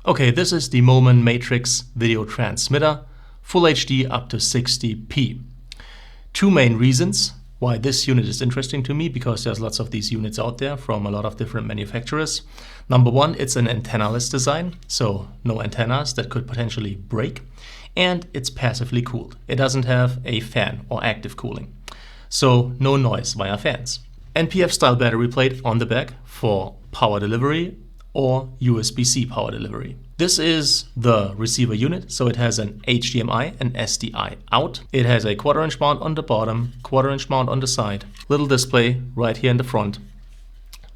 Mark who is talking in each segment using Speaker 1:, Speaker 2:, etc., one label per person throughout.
Speaker 1: Okay, this is the Moman Matrix video transmitter, Full HD up to 60p. Two main reasons why this unit is interesting to me, because there's lots of these units out there from a lot of different manufacturers. Number one, it's an antenna-less design, so no antennas that could potentially break. And it's passively cooled. It doesn't have a fan or active cooling, so no noise via fans. NPF style battery plate on the back for power delivery or USB-C power delivery. This is the receiver unit, so it has an HDMI and SDI out. It has a 1/4 inch mount on the bottom, 1/4 inch mount on the side, little display right here in the front,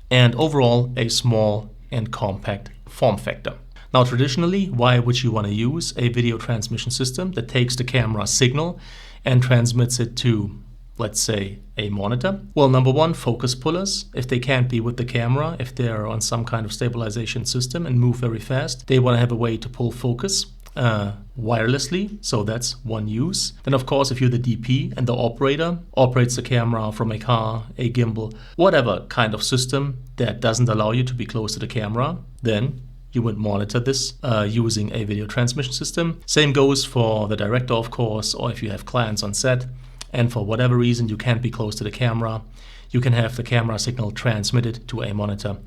Speaker 1: and overall a small and compact form factor. Now traditionally, why would you want to use a video transmission system that takes the camera signal and transmits it to, let's say, a monitor? Well, number one, focus pullers. If they can't be with the camera, if they're on some kind of stabilization system and move very fast, they want to have a way to pull focus wirelessly, so that's one use. Then of course, if you're the DP and the operator operates the camera from a car, a gimbal, whatever kind of system that doesn't allow you to be close to the camera, then you would monitor this using a video transmission system. Same goes for the director, of course, or if you have clients on set and for whatever reason you can't be close to the camera, you can have the camera signal transmitted to a monitor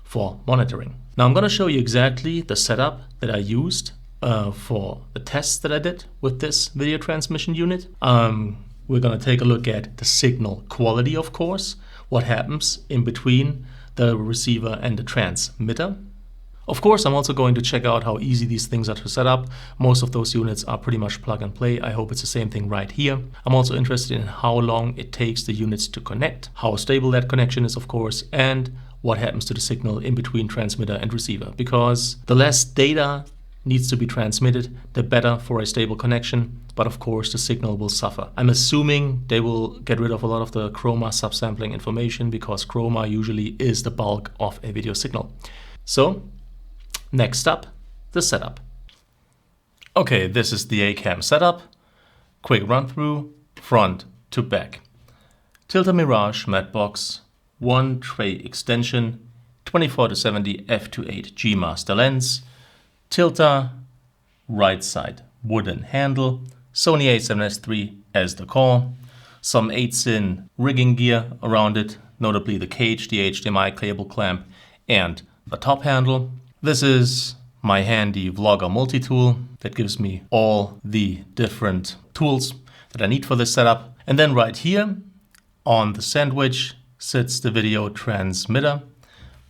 Speaker 1: for monitoring. Now I'm going to show you exactly the setup that I used for the tests that I did with this video transmission unit. We're going to take a look at the signal quality, of course, what happens in between the receiver and the transmitter. Of course, I'm also going to check out how easy these things are to set up. Most of those units are pretty much plug and play. I hope it's the same thing right here. I'm also interested in how long it takes the units to connect, how stable that connection is, of course, and what happens to the signal in between transmitter and receiver. Because the less data needs to be transmitted, the better for a stable connection. But of course, the signal will suffer. I'm assuming they will get rid of a lot of the chroma subsampling information, because chroma usually is the bulk of a video signal. So, next up, the setup. Okay, this is the A-cam setup. Quick run through, front to back. Tilta Mirage matte box, 1 tray extension, 24-70 f2.8 G master lens, Tilta right side wooden handle, Sony a7S III as the core, some 8-in rigging gear around it, notably the cage, the HDMI cable clamp, and the top handle. This is my handy vlogger multi-tool that gives me all the different tools that I need for this setup. And then right here on the sandwich sits the video transmitter.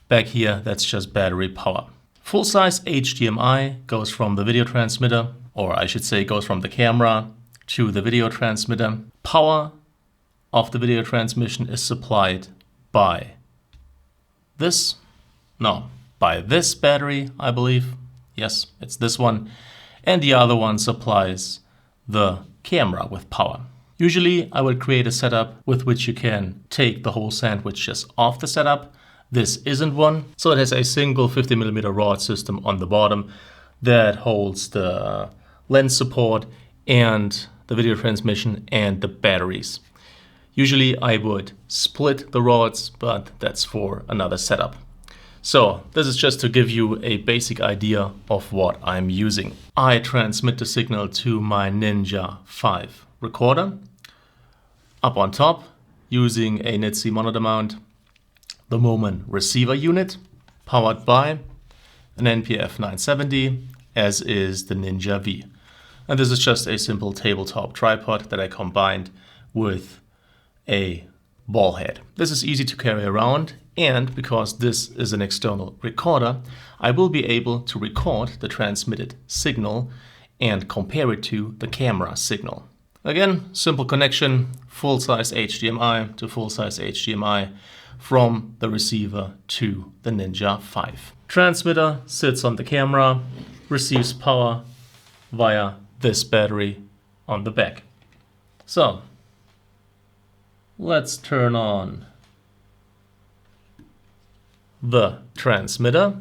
Speaker 1: Back here, that's just battery power. Full-size HDMI goes from the video transmitter, or I should say goes from the camera to the video transmitter. Power of the video transmission is supplied by this battery, I believe. Yes, it's this one. And the other one supplies the camera with power. Usually I would create a setup with which you can take the whole sandwich just off the setup. This isn't one. So it has a single 50mm rod system on the bottom that holds the lens support and the video transmission and the batteries. Usually I would split the rods, but that's for another setup. So this is just to give you a basic idea of what I'm using. I transmit the signal to my Ninja 5 recorder. Up on top, using a LATENCY monitor mount, the Moman receiver unit, powered by an NPF 970, as is the Ninja V. And this is just a simple tabletop tripod that I combined with a ball head. This is easy to carry around, and because this is an external recorder, I will be able to record the transmitted signal and compare it to the camera signal. Again, simple connection, full-size HDMI to full-size HDMI from the receiver to the Ninja 5. Transmitter sits on the camera, receives power via this battery on the back. So, let's turn on the transmitter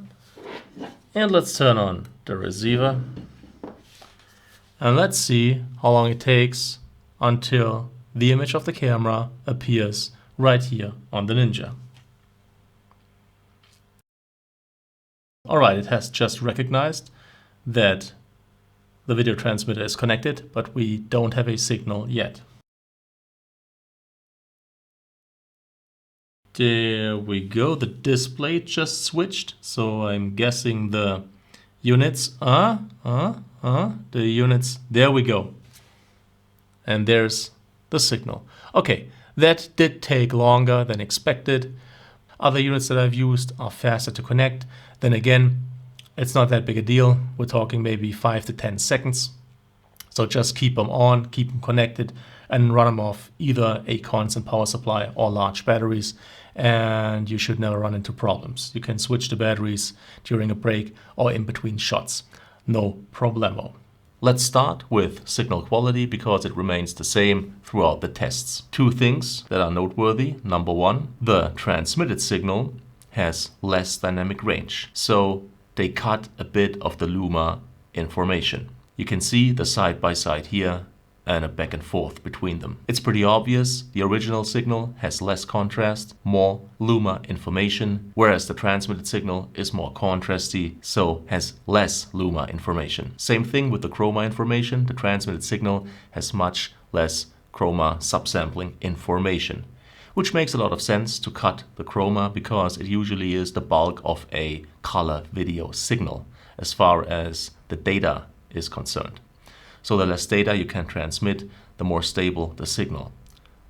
Speaker 1: and let's turn on the receiver, and let's see how long it takes until the image of the camera appears right here on the Ninja. All right, it has just recognized that the video transmitter is connected, but we don't have a signal yet. There we go, the display just switched, so I'm guessing the units, the units, there we go. And there's the signal. Okay, that did take longer than expected. Other units that I've used are faster to connect. Then again, it's not that big a deal. We're talking maybe 5 to 10 seconds. So just keep them on, keep them connected, and run them off either a constant power supply or large batteries, and you should never run into problems. You can switch the batteries during a break or in between shots. No problemo. Let's start with signal quality because it remains the same throughout the tests. Two things that are noteworthy. Number one, the transmitted signal has less dynamic range, so they cut a bit of the luma information. You can see the side-by-side here and a back and forth between them. It's pretty obvious. The original signal has less contrast, more luma information, whereas the transmitted signal is more contrasty, so has less luma information. Same thing with the chroma information. The transmitted signal has much less chroma subsampling information, which makes a lot of sense to cut the chroma because it usually is the bulk of a color video signal as far as the data is concerned. So the less data you can transmit, the more stable the signal.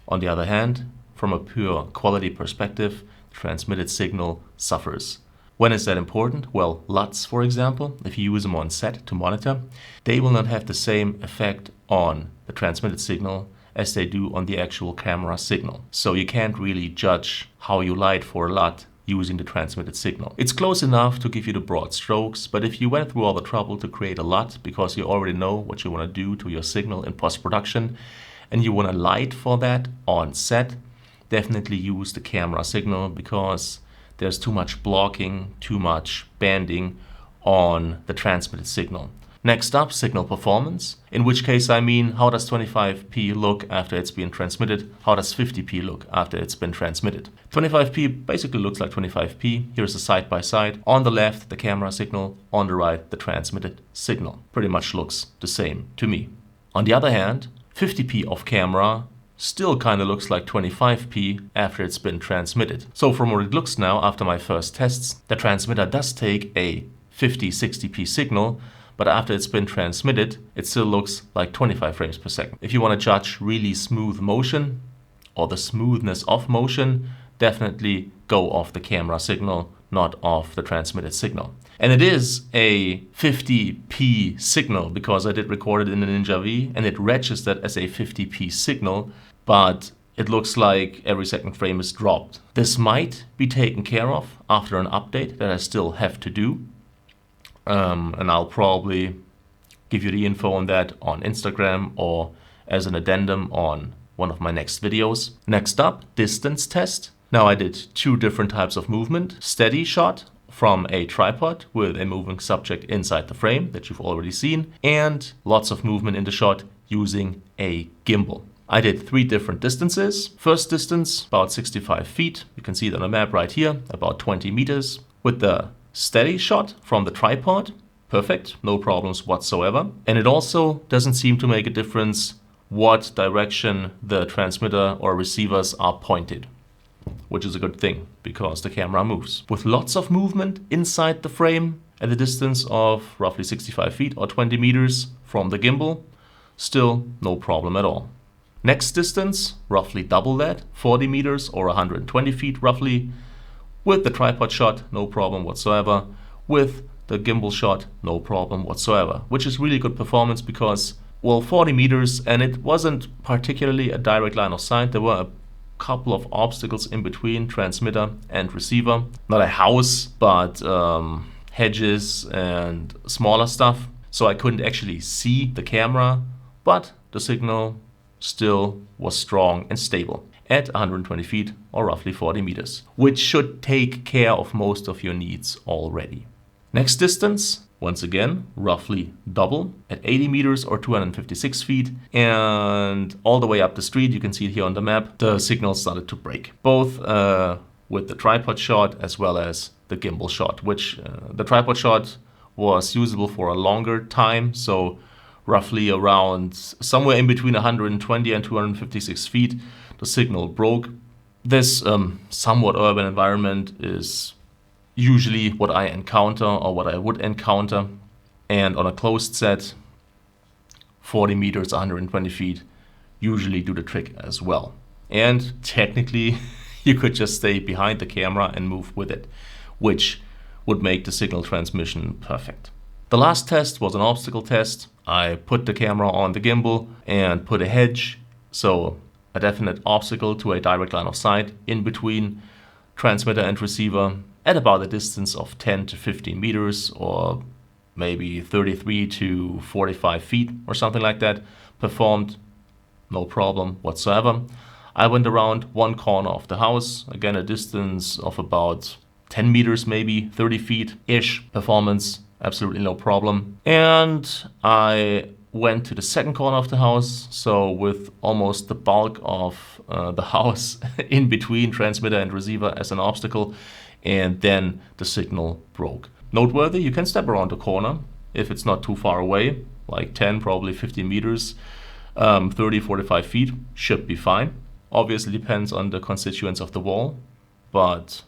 Speaker 1: On the other hand, from a pure quality perspective, the transmitted signal suffers. When is that important? Well, LUTs, for example, if you use them on set to monitor, they will not have the same effect on the transmitted signal as they do on the actual camera signal. So you can't really judge how you light for a LUT using the transmitted signal. It's close enough to give you the broad strokes, but if you went through all the trouble to create a LUT because you already know what you want to do to your signal in post-production and you want to light for that on set, definitely use the camera signal because there's too much blocking, too much banding on the transmitted signal. Next up, signal performance, in which case I mean how does 25p look after it's been transmitted, how does 50p look after it's been transmitted. 25p basically looks like 25p, here's a side-by-side, on the left the camera signal, on the right the transmitted signal. Pretty much looks the same to me. On the other hand, 50p off camera still kind of looks like 25p after it's been transmitted. So from what it looks now after my first tests, the transmitter does take a 50-60p signal, but after it's been transmitted, it still looks like 25 frames per second. If you want to judge really smooth motion or the smoothness of motion, definitely go off the camera signal, not off the transmitted signal. And it is a 50p signal because I did record it in a Ninja V and it registered as a 50p signal, but it looks like every second frame is dropped. This might be taken care of after an update that I still have to do. And I'll probably give you the info on that on Instagram or as an addendum on one of my next videos. Next up, distance test. Now I did two different types of movement. Steady shot from a tripod with a moving subject inside the frame that you've already seen, and lots of movement in the shot using a gimbal. I did three different distances. First distance, about 65 feet. You can see it on the map right here, about 20 meters. With the steady shot from the tripod, perfect, no problems whatsoever. And it also doesn't seem to make a difference what direction the transmitter or receivers are pointed, which is a good thing because the camera moves. With lots of movement inside the frame at a distance of roughly 65 feet or 20 meters from the gimbal, still no problem at all. Next distance, roughly double that, 40 meters or 120 feet roughly. With the tripod shot, no problem whatsoever. With the gimbal shot, no problem whatsoever, which is really good performance because, well, 40 meters and it wasn't particularly a direct line of sight. There were a couple of obstacles in between transmitter and receiver. Not a house, but hedges and smaller stuff. So I couldn't actually see the camera, but the signal still was strong and stable at 120 feet or roughly 40 meters, which should take care of most of your needs already. Next distance, once again, roughly double at 80 meters or 256 feet, and all the way up the street, you can see it here on the map, the signal started to break, both with the tripod shot as well as the the gimbal shot, which the tripod shot was usable for a longer time, so roughly around somewhere in between 120 and 256 feet, the signal broke. This somewhat urban environment is usually what I encounter or what I would encounter, and on a closed set, 40 meters, 120 feet usually do the trick as well. And technically, you could just stay behind the camera and move with it, which would make the signal transmission perfect. The last test was an obstacle test. I put the camera on the gimbal and put a hedge, so a definite obstacle to a direct line of sight in between transmitter and receiver at about a distance of 10 to 15 meters or maybe 33 to 45 feet or something like that. Performed no problem whatsoever. I went around one corner of the house, again a distance of about 10 meters, maybe 30 feet-ish. Performance, absolutely no problem. And I went to the second corner of the house, so with almost the bulk of the house in between transmitter and receiver as an obstacle, and then the signal broke. Noteworthy, you can step around the corner if it's not too far away, like 10, probably 15 meters, 30, 45 feet, should be fine. Obviously depends on the constituents of the wall, but,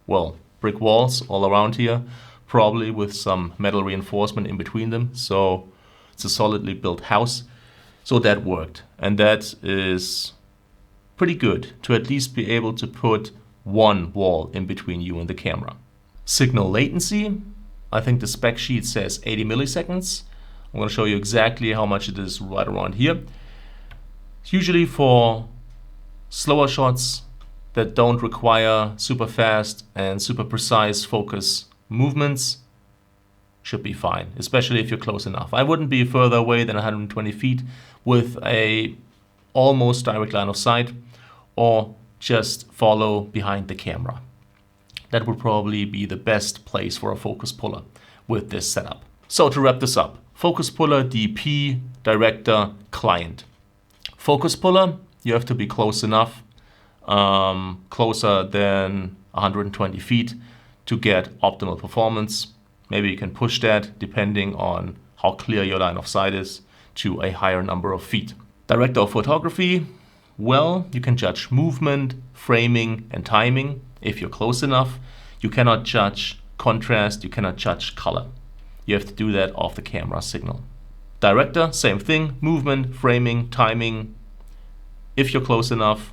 Speaker 1: well, brick walls all around here, probably with some metal reinforcement in between them, so it's a solidly built house. So that worked, and that is pretty good to at least be able to put one wall in between you and the camera. Signal latency, I think the spec sheet says 80 milliseconds. I'm going to show you exactly how much it is right around here. Usually for slower shots that don't require super fast and super precise focus movements, should be fine, especially if you're close enough. I wouldn't be further away than 120 feet with a almost direct line of sight, or just follow behind the camera. That would probably be the best place for a focus puller with this setup. So to wrap this up, focus puller, DP, director, client. Focus puller, you have to be close enough, closer than 120 feet to get optimal performance. Maybe you can push that, depending on how clear your line of sight is, to a higher number of feet. Director of photography, well, you can judge movement, framing, and timing if you're close enough. You cannot judge contrast, you cannot judge color. You have to do that off the camera signal. Director, same thing, movement, framing, timing. If you're close enough,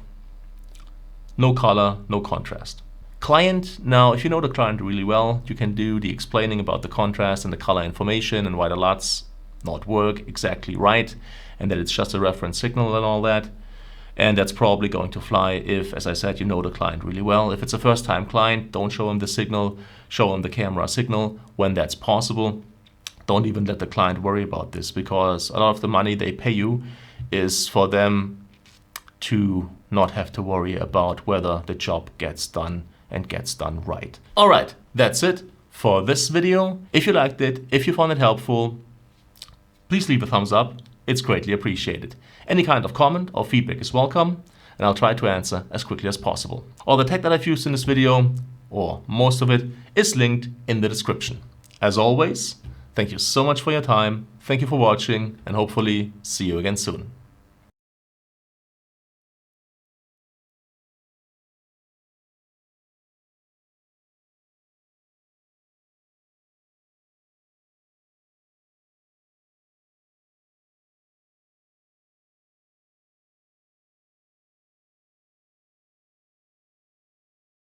Speaker 1: no color, no contrast. Client, now if you know the client really well, you can do the explaining about the contrast and the color information and why the LUTs not work exactly right, and that it's just a reference signal and all that. And that's probably going to fly if, as I said, you know the client really well. If it's a first-time client, don't show him the signal, show him the camera signal when that's possible. Don't even let the client worry about this, because a lot of the money they pay you is for them to not have to worry about whether the job gets done and gets done right. All right, that's it for this video. If you liked it, if you found it helpful, please leave a thumbs up. It's greatly appreciated. Any kind of comment or feedback is welcome, and I'll try to answer as quickly as possible. All the tech that I've used in this video, or most of it, is linked in the description. As always, thank you so much for your time, thank you for watching, and hopefully see you again soon.